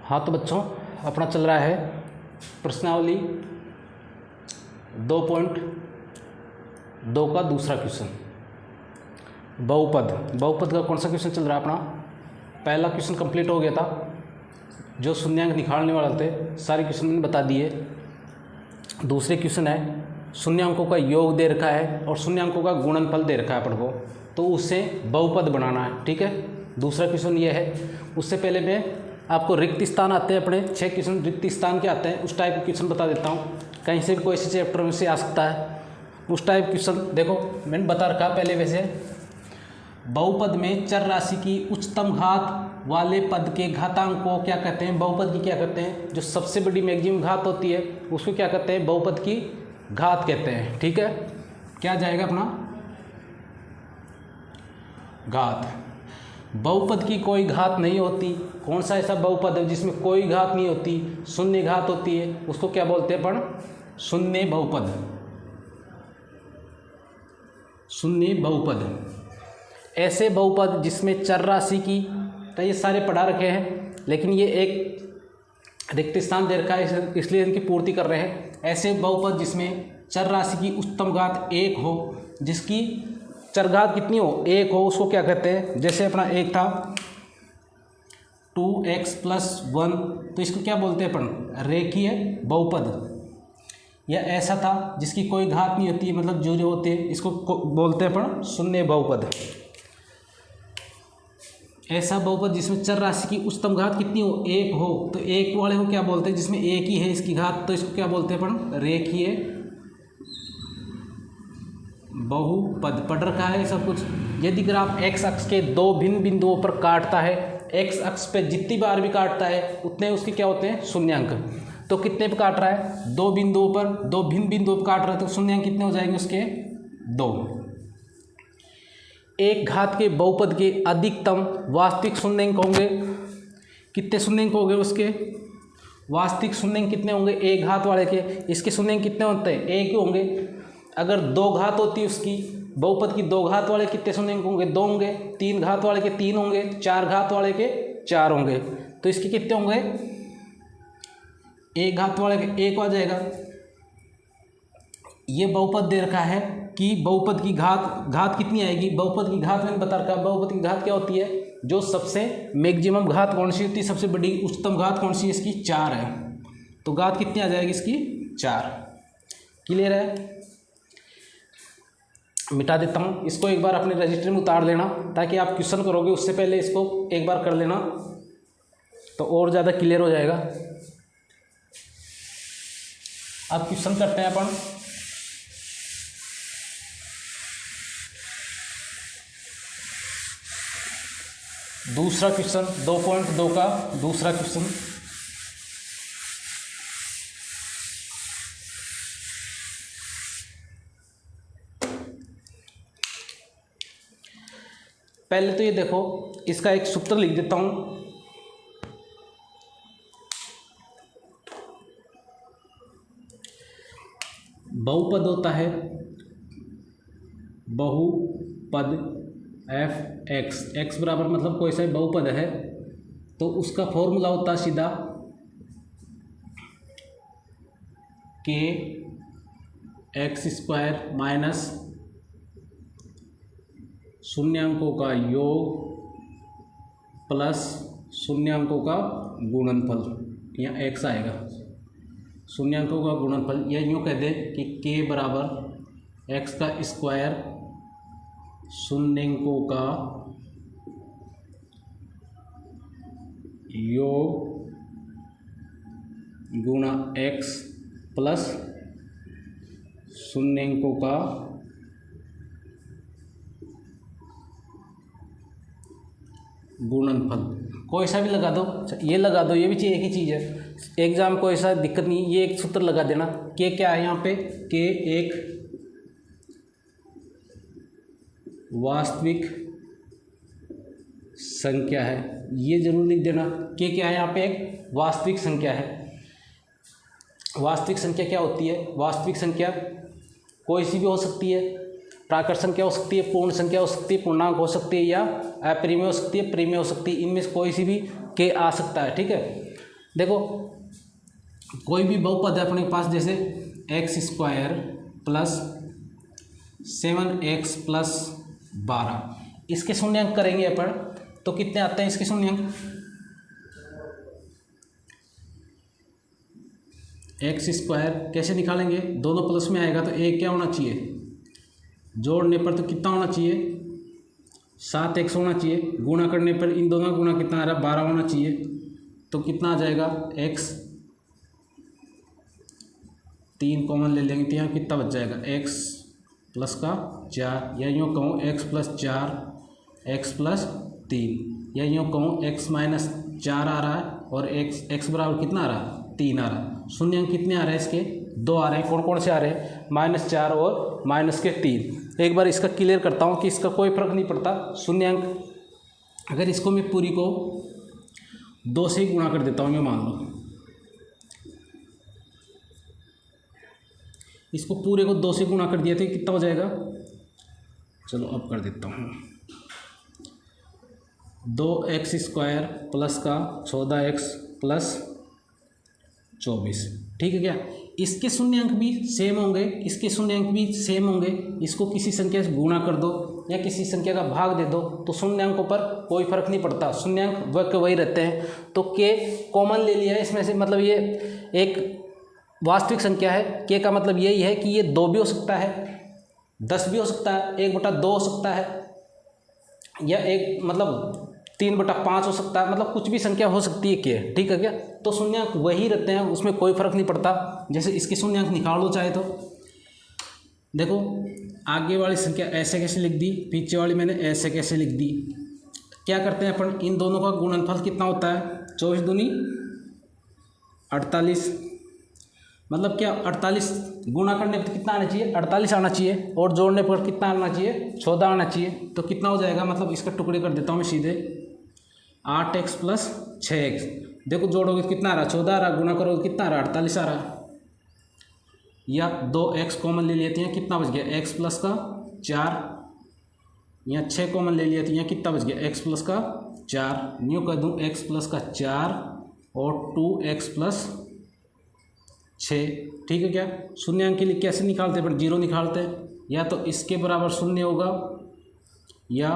हाँ तो बच्चों, अपना चल रहा है प्रश्नावली 2.2 का दूसरा क्वेश्चन। बहुपद का कौन सा क्वेश्चन चल रहा है अपना? पहला क्वेश्चन कंप्लीट हो गया था, जो शून्यांक निकालने वाले थे सारे क्वेश्चन मैंने बता दिए। दूसरे क्वेश्चन है शून्यांकों का योग दे रखा है और शून्यांकों का गुणनफल दे रखा है अपन को, तो उससे बहुपद बनाना है। ठीक है, दूसरा क्वेश्चन ये है। उससे पहले मैं आपको रिक्त स्थान आते हैं अपने 6 क्वेश्चन रिक्त स्थान के आते हैं, उस टाइप के क्वेश्चन बता देता हूँ। कहीं से भी कोई से चैप्टर में से आ सकता है उस टाइप क्वेश्चन। देखो मैंने बता रखा पहले, वैसे बहुपद में चर राशि की उच्चतम घात वाले पद के घातांक को क्या कहते हैं? बहुपद की क्या कहते हैं? जो सबसे बड़ी मैक्सिमम घात होती है उसको क्या कहते हैं? बहुपद की घात कहते हैं। ठीक है, क्या जाएगा अपना? घात। बहुपद की कोई घात नहीं होती। कौन सा ऐसा बहुपद है जिसमें कोई घात नहीं होती, शून्य घात होती है, उसको क्या बोलते हैं अपन? शून्य बहुपद। शून्य बहुपद। ऐसे बहुपद जिसमें चर राशि की, तो ये सारे पढ़ा रखे हैं, लेकिन ये एक रिक्त स्थान दे रखा है इसलिए इनकी पूर्ति कर रहे हैं। ऐसे बहुपद जिसमें चर राशि की उच्चतम घात 1 हो, जिसकी चर घात कितनी हो? 1 हो, उसको क्या कहते हैं? जैसे अपना एक था 2x + 1, तो इसको क्या बोलते हैं अपन? रेखीय बहुपद। या ऐसा था जिसकी कोई घात नहीं होती, मतलब जीरो होते हैं, इसको बोलते हैं अपन शून्य बहुपद। ऐसा बहुपद जिसमें चर राशि की उच्चतम घात कितनी हो? 1 हो, तो 1 वाले को क्या बोलते हैं? जिसमें 1 ही है इसकी घात, तो इसको क्या बोलते हैं अपन? रेखीय बहुपद। पढ़ रखा है सब कुछ। यदि ग्राफ एक्स अक्ष के दो भिन्न बिंदुओं पर काटता है, एक्स अक्ष पे जितनी बार भी काटता है उतने उसके क्या होते हैं? शून्यांक। तो कितने पे काट रहा है? 2 बिंदुओं पर, 2 भिन्न बिंदुओं पर काट रहा है, तो शून्यांक कितने हो जाएंगे उसके? 2। एक घात के बहुपद के अधिकतम वास्तविक शून्यांक होंगे। कितने शून्यांक होंगे उसके? वास्तविक शून्यांक कितने होंगे एक घात वाले के? इसके शून्यांक कितने होते हैं? 1 ही होंगे। अगर 2 घात होती है उसकी, बहुपद की 2 घात वाले कितने शून्यांक होंगे? 2 होंगे। 3 घात वाले के 3 होंगे। 4 घात वाले के 4 होंगे। तो इसके कितने होंगे? 1 घात वाले के 1 आ जाएगा। ये बहुपद दे रखा है कि बहुपद की घात कितनी आएगी? बहुपद की घात मैंने बता रखा है। बहुपद की घात क्या होती है? जो सबसे मैक्सिमम घात कौन सी होती है? सबसे बड़ी उच्चतम घात कौन सी है? इसकी 4 है। तो घात कितनी आ जाएगी इसकी? 4। क्लियर है? मिटा देता हूँ इसको, एक बार अपने रजिस्टर में उतार लेना, ताकि आप क्वेश्चन करोगे उससे पहले इसको एक बार कर लेना, तो और ज़्यादा क्लियर हो जाएगा। अब क्वेश्चन करते हैं अपन। दूसरा क्वेश्चन 2.2 का दूसरा क्वेश्चन। पहले तो ये देखो, इसका एक सूत्र लिख देता हूं। बहुपद होता है बहुपद f(x), x बराबर मतलब कोई सा बहुपद है, तो उसका फॉर्मूला होता है सीधा kx² माइनस शून्यांकों का योग प्लस शून्यांकों का गुणनफल। यहाँ x आएगा, शून्यांकों का गुणनफल। या यूँ कह दें कि k बराबर x² शून्यांकों का योग गुणा x प्लस शून्यांकों का गुणनफल। कोई सा भी लगा दो, ये लगा दो, ये भी एक ही चीज़ है। एग्जाम में कोई सा दिक्कत नहीं, ये एक सूत्र लगा देना। के क्या है यहाँ पे? के एक वास्तविक संख्या है, ये जरूर लिख देना। के क्या है यहाँ पे? एक वास्तविक संख्या है। वास्तविक संख्या क्या होती है? वास्तविक संख्या कोई सी भी हो सकती है। प्राकृत संख्या हो सकती है, पूर्ण संख्या हो सकती है, पूर्णांक हो सकती है, या अप्रिमेय हो सकती है, परिमेय हो सकती है। इनमें से कोई सी भी के आ सकता है। ठीक है, देखो कोई भी बहुपद है अपने पास, जैसे x square plus 7x plus 12, इसके शून्यंक करेंगे अपन तो कितने आते हैं इसके शून्यंक। एक्स स्क्वायर कैसे निकालेंगे, दोनों प्लस में आएगा तो एक क्या होना चाहिए, जोड़ने पर तो कितना होना चाहिए 7x होना चाहिए, गुणा करने पर इन दोनों गुणा कितना आ रहा है 12 होना चाहिए, तो कितना आ जाएगा x, 3 कॉमन ले लेंगे तो यहाँ कितना बच जाएगा x प्लस का 4, या यूँ कहूँ x प्लस 4 x प्लस 3, या यूँ कहूँ x माइनस 4 आ रहा है और x बराबर कितना आ रहा है 3 आ रहा है। शून्यंक कितने आ रहे हैं इसके 2 आ रहे हैं, कौन कौन से आ रहे हैं -4 और -3। एक बार इसका क्लियर करता हूँ कि इसका कोई फर्क नहीं पड़ता शून्यंक, अगर इसको मैं पूरी को 2 से ही गुणा कर देता हूँ, मैं मान लो इसको पूरे को 2 से गुणा कर दिया तो कितना हो जाएगा, चलो अब कर देता हूँ 2x स्क्वायर प्लस का 14x प्लस 24, ठीक है क्या। इसके शून्यंक भी सेम होंगे, इसके शून्यंक भी सेम होंगे, इसको किसी संख्या से गुणा कर दो या किसी संख्या का भाग दे दो तो शून्यंकों पर कोई फर्क नहीं पड़ता, शून्यंक वह के वही रहते हैं। तो के कॉमन ले लिया है इसमें से, मतलब ये एक वास्तविक संख्या है, के का मतलब यही है कि ये 2 भी हो सकता है, 10 भी हो सकता है, 1/2 हो सकता है, या एक मतलब 3/5 हो सकता है, मतलब कुछ भी संख्या हो सकती है के, ठीक है क्या। तो शून्यंक वही रहते हैं, उसमें कोई फर्क नहीं पड़ता। जैसे इसके शून्यंक निकाल लो चाहे तो, देखो आगे वाली संख्या ऐसे कैसे लिख दी, पीछे वाली मैंने ऐसे कैसे लिख दी। क्या करते हैं अपन, इन दोनों का गुणनफल कितना होता है 24 दूनी 48, मतलब क्या 48 गुणा करने पर कितना आना चाहिए 48 आना चाहिए, और जोड़ने पर कितना आना चाहिए 14 आना चाहिए। तो कितना हो जाएगा, मतलब इसका टुकड़े कर देता हूँ मैं सीधे, 8x प्लस 6x, देखो जोड़ोगे तो कितना आ रहा 14 आ रहा, गुणा करोगे कितना आ रहा 48 आ रहा, या 2x कॉमन ले लेते हैं कितना बच गया x प्लस का 4, या 6 कॉमन ले लिया तो यहाँ कितना बच गया x प्लस का 4, न्यू कर दूँ x प्लस का 4 और 2x प्लस 6, ठीक है क्या। शून्यंक के लिए कैसे निकालते हैं, पर 0 निकालते हैं, या तो इसके बराबर 0 होगा या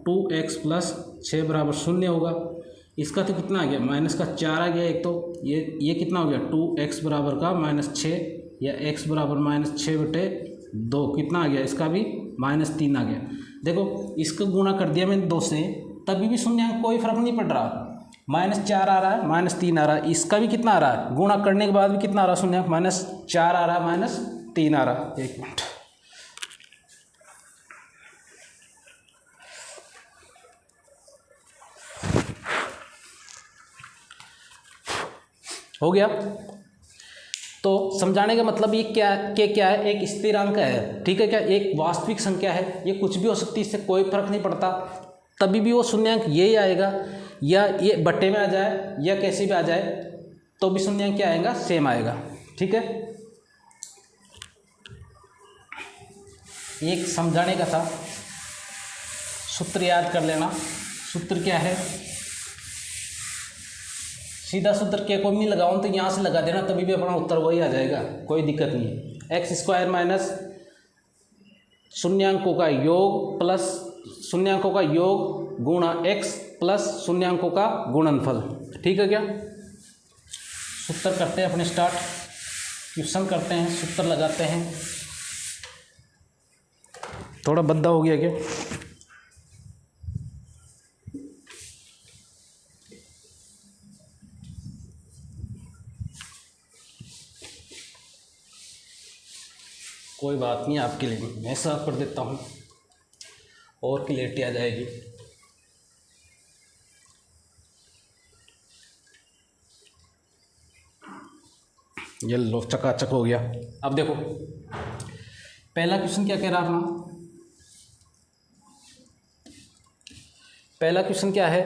2x प्लस 6 बराबर 0 होगा। इसका तो कितना आ गया माइनस का 4 आ गया एक, तो ये कितना हो गया 2x बराबर का -6, या x बराबर -6/2 कितना आ गया, इसका भी -3 आ गया। देखो इसका गुणा कर दिया मैंने 2 से, तभी भी शून्यंक कोई फर्क नहीं पड़ रहा, -4 आ रहा है -3 आ रहा है, इसका भी कितना आ रहा है, गुणा करने के बाद भी कितना आ रहा है शून्यंक -4 आ रहा है -3 आ रहा है। एक मिनट, हो गया। तो समझाने का मतलब ये क्या है, एक स्थिरांक है, ठीक है क्या, एक वास्तविक संख्या है, ये कुछ भी हो सकती है, इससे कोई फर्क नहीं पड़ता, तभी भी वो शून्यंक यही आएगा, या ये बट्टे में आ जाए या कैसे भी आ जाए तो भी शून्यंक क्या आएगा सेम आएगा, ठीक है। एक समझाने का था, सूत्र याद कर लेना। सूत्र क्या है, सीधा सूत्र के कोई नहीं लगाऊँ तो यहाँ से लगा देना, तभी भी अपना उत्तर वही आ जाएगा, कोई दिक्कत नहीं है। एक्स स्क्वायर माइनस शून्यांकों का योग प्लस शून्यांकों का योग गुणा x प्लस शून्यांकों का गुणनफल, ठीक है क्या। सूत्र करते हैं अपने स्टार्ट, क्वेश्चन करते हैं, सूत्र लगाते हैं। थोड़ा बद्दा हो गया क्या, कोई बात नहीं, आपके लिए मैं साफ कर देता हूँ और क्लियरिटी आ जाएगी। ये लो चकाचक हो गया। अब देखो पहला क्वेश्चन क्या कह रहा अपना, पहला क्वेश्चन क्या है,